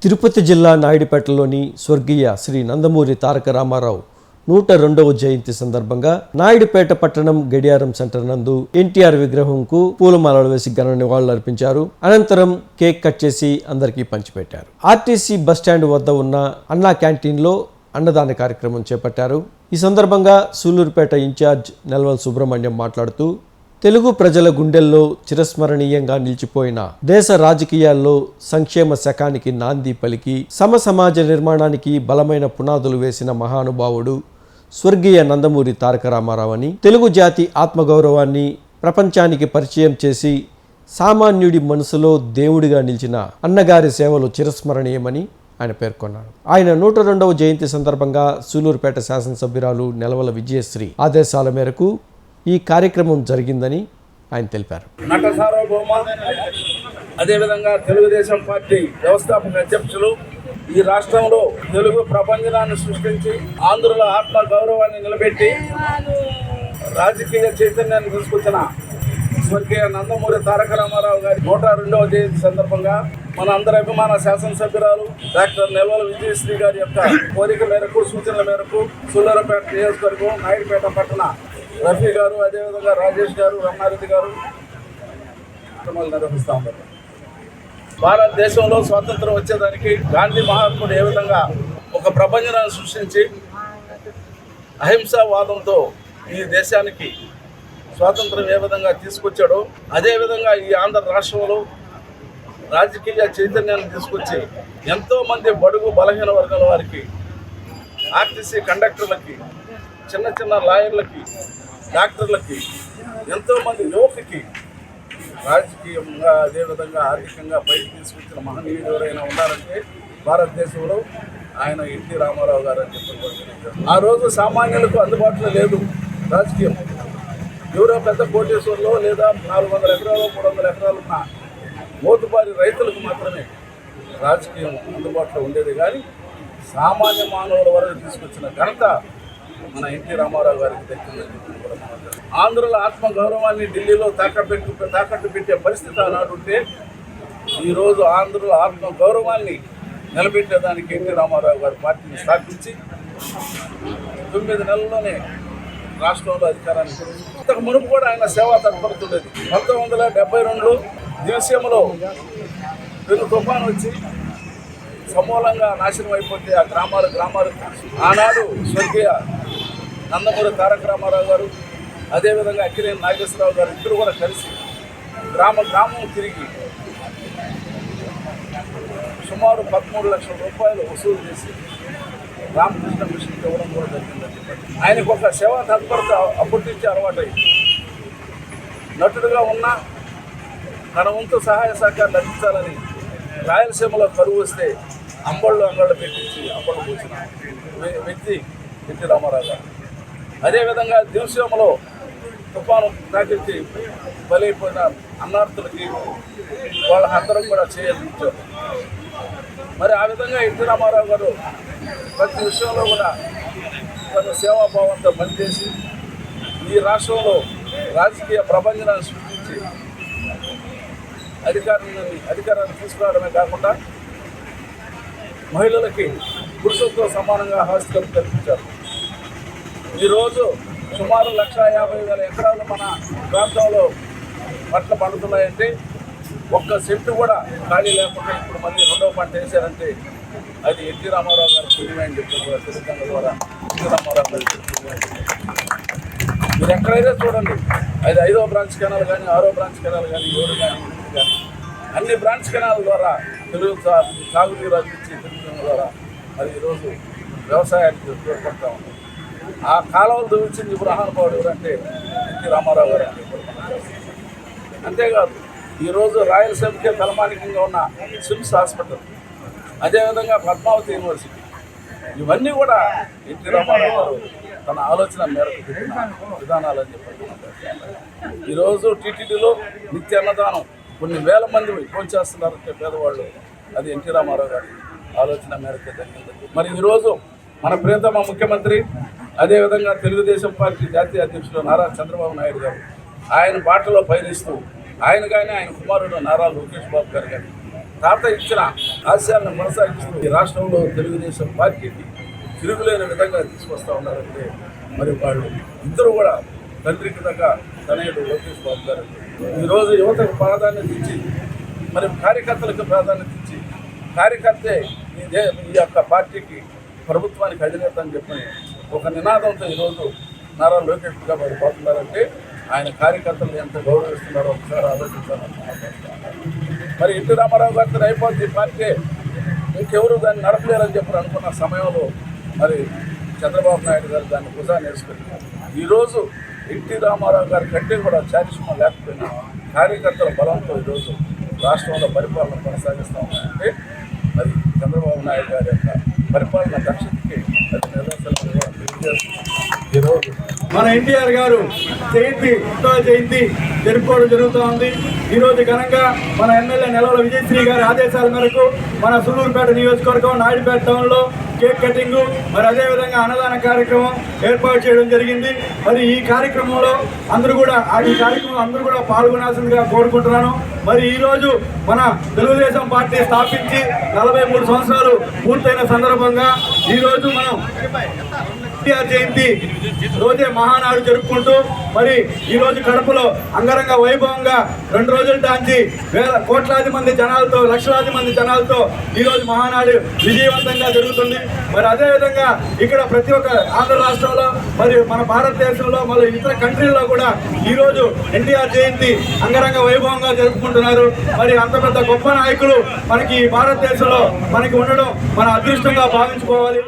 తిరుపతి జిల్లా నాయుడుపేటలోని స్వర్గీయ శ్రీ నందమూరి తారక రామారావు 102వ జయంతి సందర్భంగా నాయుడుపేట పట్టణం గడియారం సెంటర్ నందు ఎన్టీఆర్ విగ్రహంకు పూలమాలలు వేసి ఘన నివాళులర్పించారు. అనంతరం కేక్ కట్ చేసి అందరికీ పంచిపెట్టారు. ఆర్టీసీ బస్టాండ్ వద్ద ఉన్న అన్నా క్యాంటీన్లో అన్నదాన కార్యక్రమం చేపట్టారు. ఈ సందర్భంగా సూలూరుపేట ఇన్ఛార్జ్ నెల్వల్ సుబ్రహ్మణ్యం మాట్లాడుతూ, తెలుగు ప్రజల గుండెల్లో చిరస్మరణీయంగా నిలిచిపోయిన దేశ రాజకీయాల్లో సంక్షేమ శకానికి నాంది పలికి సమాజ నిర్మాణానికి బలమైన పునాదులు వేసిన మహానుభావుడు స్వర్గీయ నందమూరి తారక రామారావు అని, తెలుగు జాతి ఆత్మగౌరవాన్ని ప్రపంచానికి పరిచయం చేసి సామాన్యుడి మనసులో దేవుడిగా నిలిచిన అన్నగారి సేవలు చిరస్మరణీయమని ఆయన పేర్కొన్నారు. ఆయన 102వ జయంతి సందర్భంగా సూలూరుపేట శాసనసభ్యురాలు నెలవల విజయశ్రీ ఆదేశాల మేరకు ఈ కార్యక్రమం జరిగిందని ఆయన తెలిపారు. నట సార్వభౌమ, అదేవిధంగా తెలుగుదేశం పార్టీ వ్యవస్థాపక అధ్యక్షులు, ఈ రాష్ట్రంలో తెలుగు ప్రపంచాన్ని సృష్టించి ఆంధ్రుల ఆత్మ గౌరవాన్ని నిలబెట్టి రాజకీయ చైతన్యాన్ని తీసుకొచ్చిన స్వర్గీయ నందమూరి తారక రామారావు గారి 102వ జయంతి సందర్భంగా మన అందరి అభిమాన శాసనసభ్యురాలు డాక్టర్ నెల్వల విజయశ్రీ గారి యొక్క కోరిక మేరకు, సూచనల మేరకు సూలూరుపేట నియోజకవర్గం నాయుడుపేట పట్టణ రఫీ గారు, అదేవిధంగా రాజేష్ గారు, రమణారెడ్డి గారు నిర్వహిస్తూ ఉన్నారు. భారతదేశంలో స్వాతంత్రం వచ్చేదానికి గాంధీ మహాత్ముడు ఏ విధంగా ఒక ప్రపంచాన్ని సృష్టించి అహింసావాదంతో ఈ దేశానికి స్వాతంత్రం ఏ విధంగా తీసుకొచ్చాడో, అదేవిధంగా ఈ ఆంధ్ర రాష్ట్రంలో రాజకీయ చైతన్యాన్ని తీసుకొచ్చి ఎంతోమంది బడుగు బలహీన వర్గాల వారికి, ఆర్టీసీ కండక్టర్లకి, చిన్న చిన్న లాయర్లకి, డాక్టర్లకి, ఎంతోమంది యువతకి రాజకీయంగా అదేవిధంగా ఆర్థికంగా బయట తీసుకొచ్చిన మహనీయుడు ఎవరైనా ఉన్నారంటే భారతదేశంలో ఆయన ఎన్టీ రామారావు గారు అని చెప్పి ఆ రోజు సామాన్యులకు అందుబాటులో లేదు రాజకీయం. ఎవరో పెద్ద కోటేశ్వర్లో లేదా 400 ఎకరాలు 300 ఎకరాలు ఉన్న మోతుబారి రైతులకు మాత్రమే రాజకీయం అందుబాటులో ఉండేది. కానీ సామాన్య మానవుల వరకు తీసుకొచ్చిన ఘనత మన ఎన్టీ రామారావు గారికి దక్కిందని. ఆంధ్రుల ఆత్మ గౌరవాన్ని ఢిల్లీలో తాకట్టు పెట్టే పరిస్థితి ఆనాడు ఉంటే, ఈరోజు ఆంధ్రుల ఆత్మ గౌరవాన్ని నిలబెట్టేదానికి ఎన్టీ రామారావు గారి పార్టీని స్థాపించి 9 నెలల్లోనే రాష్ట్రంలో అధికారాన్ని ఇంతకు మునుపు కూడా ఆయన సేవా తత్పరుతుండేది. 1972లో దివిసీమలో పెను తుఫాను వచ్చి సమూలంగా నాశనం అయిపోతే ఆ గ్రామాలు ఆనాడు స్వర్గీయ నందమూరి తారక రామారావు గారు, అదేవిధంగా అక్కినేని నాగేశ్వరరావు గారు ఇద్దరు కూడా కలిసి గ్రామం తిరిగి సుమారు 13 లక్షల రూపాయలు వసూలు చేసి రామకృష్ణ మిషన్కి ఇవ్వడం కూడా జరిగిందని చెప్పండి. ఆయనకు ఒక సేవా తత్పరత అప్పటి నుంచి అలవాటైంది. నటుడుగా ఉన్న తన వంతు సహాయ సహకారాలు అందించాలని రాయలసీమలో కరువు వస్తే అంగళ్ళు పెట్టించి అంబళ్ళు కూర్చున్న వ్యక్తి ఎన్టీ రామారావు గారు. అదేవిధంగా దివిసీమలో తుఫాను తాకిచ్చి బలైపోయిన అన్నార్థులకి వాళ్ళందరం కూడా చేయాలించారు. మరి ఆ విధంగా ఎన్టీ రామారావు గారు ప్రతి విషయంలో కూడా తన సేవాభావంతో పనిచేసి ఈ రాష్ట్రంలో రాజకీయ ప్రపంచాన్ని సృష్టించి అధికారాన్ని తీసుకురావడమే కాకుండా మహిళలకి పురుషులతో సమానంగా ఆస్తులు కల్పించారు. ఈరోజు సుమారు 1,50,000 ఎకరాలు మన ప్రాంతంలో పంటలు పండుతున్నాయంటే, ఒక్క సెంటు కూడా ఖాళీ లేకుండా ఇప్పుడు మళ్ళీ 2వ పంట వేశారంటే అది ఎన్టీ రామారావు గారి పుణ్యమే అని చెప్తున్నారు. తెలుగు ద్వారా ఎన్టీ రామారావు గారి మీరు ఎక్కడైనా చూడండి, అది 5వ బ్రాంచ్ కెనాల్ కానీ 6వ బ్రాంచ్ కెనాల్ కానీ 7 కానీ 8 కానీ అన్ని బ్రాంచ్ కెనాల్ ద్వారా తెలుగు సాగునీరు అందించి తెలుగు ద్వారా మరి ఈరోజు వ్యవసాయానికి ఉపయోగపడతా ఉంది. ఆ కాలువలు దువ్వించింది మహానుభావుడు ఎవరంటే ఎన్టీ రామారావు గారు. అంతేకాదు ఈరోజు రాయలసీమకే తలమానికంగా ఉన్న సిమ్స్ హాస్పిటల్, అదేవిధంగా పద్మావతి యూనివర్సిటీ, ఇవన్నీ కూడా ఎన్టీ రామారావు గారు తన ఆలోచన మేరకు పెట్టిన విధానాలని చెప్పి ఈరోజు టీటీడీలో నిత్య అన్నదానం కొన్ని వేల మంది భోంచేస్తున్నారంటే పేదవాళ్ళు, అది ఎన్టీ రామారావు గారి ఆలోచన మేరకు జరిగింది. మరి ఈరోజు మన ప్రియతమ ముఖ్యమంత్రి, అదేవిధంగా తెలుగుదేశం పార్టీ జాతీయ అధ్యక్షులు నారా చంద్రబాబు నాయుడు గారు ఆయన బాటలో పయనిస్తూ ఆయన కానీ ఆయన కుమారుడు నారా లోకేష్ బాబు గారు కానీ తాత ఇచ్చిన ఆశయాలను కొనసాగిస్తూ ఈ రాష్ట్రంలో తెలుగుదేశం పార్టీకి తిరుగులేని విధంగా తీసుకొస్తా ఉన్నారంటే మరి వాళ్ళు ఇద్దరు కూడా తండ్రికి తగ్గ తనయుడు లోకేష్ బాబు గారు ఈరోజు యువతకు ప్రాధాన్యత ఇచ్చి మరి కార్యకర్తలకు ప్రాధాన్యత ఇచ్చి కార్యకర్తే ఈ యొక్క పార్టీకి ప్రభుత్వానికి అధినేత అని చెప్పి ఒక నినాదంతో ఈరోజు నారా లోకేష్ గారు పోతున్నారంటే ఆయన కార్యకర్తలు ఎంత గౌరవిస్తున్నారో ఒకసారి ఆలోచించాలని మరి ఎన్టీ రామారావు గారితో అయిపోద్ది పార్టీ ఇంకెవరు దాన్ని నడపలేరని చెప్పి అనుకున్న సమయంలో మరి చంద్రబాబు నాయుడు గారు దాన్ని భుజాన్ని వేసుకుని ఈరోజు ఎన్టీ రామారావు గారి కంటే కూడా చారిష్మా లేకపోయినా కార్యకర్తల బలంతో ఈరోజు రాష్ట్రంలో పరిపాలన కొనసాగిస్తూ ఉన్నాయంటే మరి చంద్రబాబు నాయుడు గారి యొక్క పరిపాలన దక్షతకి అది నిదర్శనం కూడా తెలియజేస్తుంది. ఈరోజు మన ఎన్టీఆర్ గారు జయంతి జరుపుకోవడం జరుగుతూ ఉంది. ఈరోజు ఘనంగా మన ఎమ్మెల్యే నెలవల విజయశ్రీ గారి ఆదేశాల మేరకు మన సులూరుపేట నియోజకవర్గం నాయుడుపేట టౌన్లో కేక్ కటింగ్ మరి అదేవిధంగా అన్నదాన కార్యక్రమం ఏర్పాటు చేయడం జరిగింది. మరి ఈ కార్యక్రమంలో అందరూ కూడా పాల్గొనాల్సిందిగా కోరుకుంటున్నాను. మరి ఈరోజు మన తెలుగుదేశం పార్టీ స్థాపించి 43 సంవత్సరాలు పూర్తయిన సందర్భంగా ఈరోజు మనం ఎన్టీఆర్ జయంతి రోజే మహానాడు జరుపుకుంటూ మరి ఈరోజు కడపలో అంగరంగ వైభవంగా 2 రోజుల టాంచి కోట్లాది మంది జనాలతో లక్షలాది మంది జనాలతో ఈరోజు మహానాడు విజయవంతంగా జరుగుతుంది. మరి అదేవిధంగా ఇక్కడ ప్రతి ఒక్క ఆంధ్ర రాష్ట్రంలో మరి మన భారతదేశంలో మళ్ళీ ఇతర కంట్రీల్లో కూడా ఈరోజు ఎన్టీఆర్ జయంతి అంగరంగ వైభవంగా జరుపుకుంటున్నారు. మరి అంత పెద్ద గొప్ప నాయకులు మనకి భారతదేశంలో మనకి ఉండడం మన అదృష్టంగా భావించుకోవాలి.